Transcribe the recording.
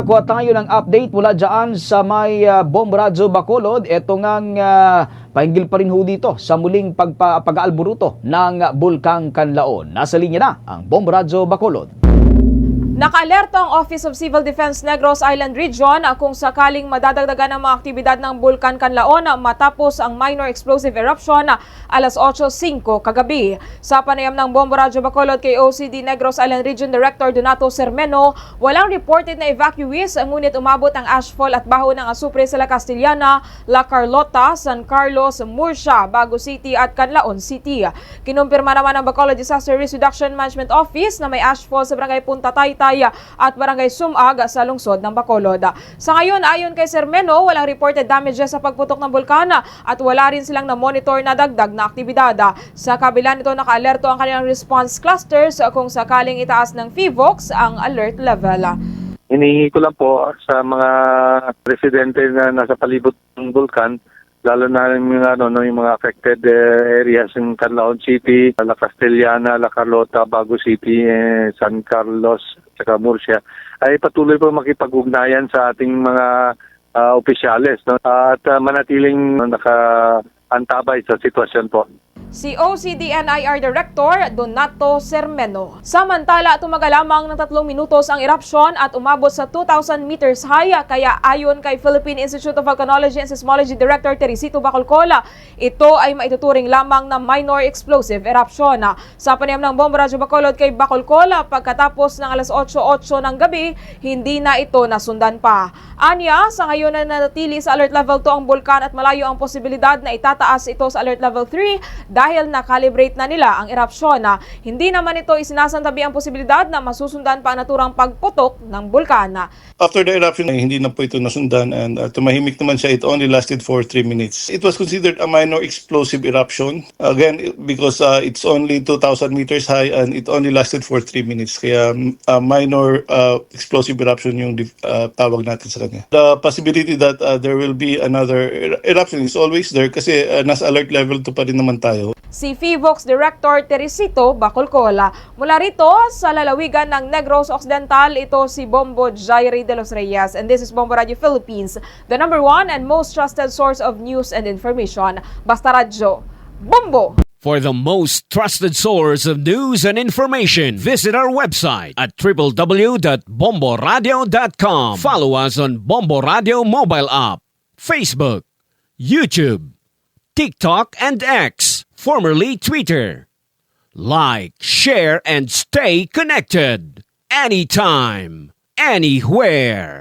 Kuha tayo ng update mula dyan sa may Bombo-Radyo Bacolod. Ito ngang pahinggil pa rin ho dito sa muling pag-aalburuto ng Bulkang Kanlaon. Nasa linya na ang Bombo-Radyo Bacolod. Nakaalerto ang Office of Civil Defense Negros Island Region kung sakaling madadagdagan ang mga aktibidad ng Bulkan Kanlaon matapos ang minor explosive eruption alas 8:05 kagabi. Sa panayam ng Bombo-Radyo Bacolod kay OCD Negros Island Region Director Donato Sermeno, walang reported na evacuees, ngunit umabot ang ashfall at baho ng asupre sa La Castellana, La Carlota, San Carlos, Murcia, Bago City at Canlaon City. Kinumpirma naman ng Bacolod Disaster Risk Reduction Management Office na may ashfall sa Barangay Punta Taytay at Barangay Sumag sa lungsod ng Bacolod. Sa ngayon, ayon kay Sermeno, walang reported damages sa pagputok ng bulkana at wala rin silang na-monitor na dagdag na aktibidad. Sa kabila nito, naka-alerto ang kanilang response clusters kung sakaling itaas ng PHIVOLCS ang alert level. Hinihingi ko lang po sa mga residente na nasa palibot ng bulkan, lalo na yung mga affected areas in Canlaon City, La Castellana, La Carlota, Bago City, San Carlos, saka Murcia, ay patuloy po makipag-ugnayan sa ating mga opisyales, no? At manatiling nakaantabay sa sitwasyon po. Si OCDNIR Director Donato Sermeno. Samantala, tumagal lamang ng 3 minutos ang eruption at umabot sa 2,000 meters high, kaya ayon kay Philippine Institute of Volcanology and Seismology Director Teresito Bacolcola, ito ay maituturing lamang na minor explosive eruption. Sa panayam ng Bombo-Radyo Bacolod kay Bacolcola, pagkatapos ng alas 8:08 ng gabi, hindi na ito nasundan pa. Anya, sa ngayon na nanatili sa alert level 2 ang bulkan at malayo ang posibilidad na itataas ito sa alert level 3 dahil na-calibrate na nila ang erupsyon. Hindi naman ito isinasantabi ang posibilidad na masusundan pa ang naturang pagputok ng bulkan. After the eruption, hindi na po ito nasundan and tumahimik naman siya. It only lasted for 3 minutes. It was considered a minor explosive eruption. Again, because it's only 2,000 meters high and it only lasted for 3 minutes. Kaya minor explosive eruption yung tawag natin sa kanya. The possibility that there will be another eruption is always there kasi nasa alert level 2 pa rin naman tayo. Si PHIVOLCS Director Teresito Bacolcola. Mula rito sa lalawigan ng Negros Occidental, ito si Bombo Jairi de los Reyes. And this is Bombo-Radyo Philippines, the #1 and most trusted source of news and information. Basta Radyo, Bombo! For the most trusted source of news and information, visit our website at www.bomboradio.com. Follow us on Bombo-Radyo mobile app, Facebook, YouTube, TikTok, and X, formerly Twitter. Like, share, and stay connected. Anytime, anywhere.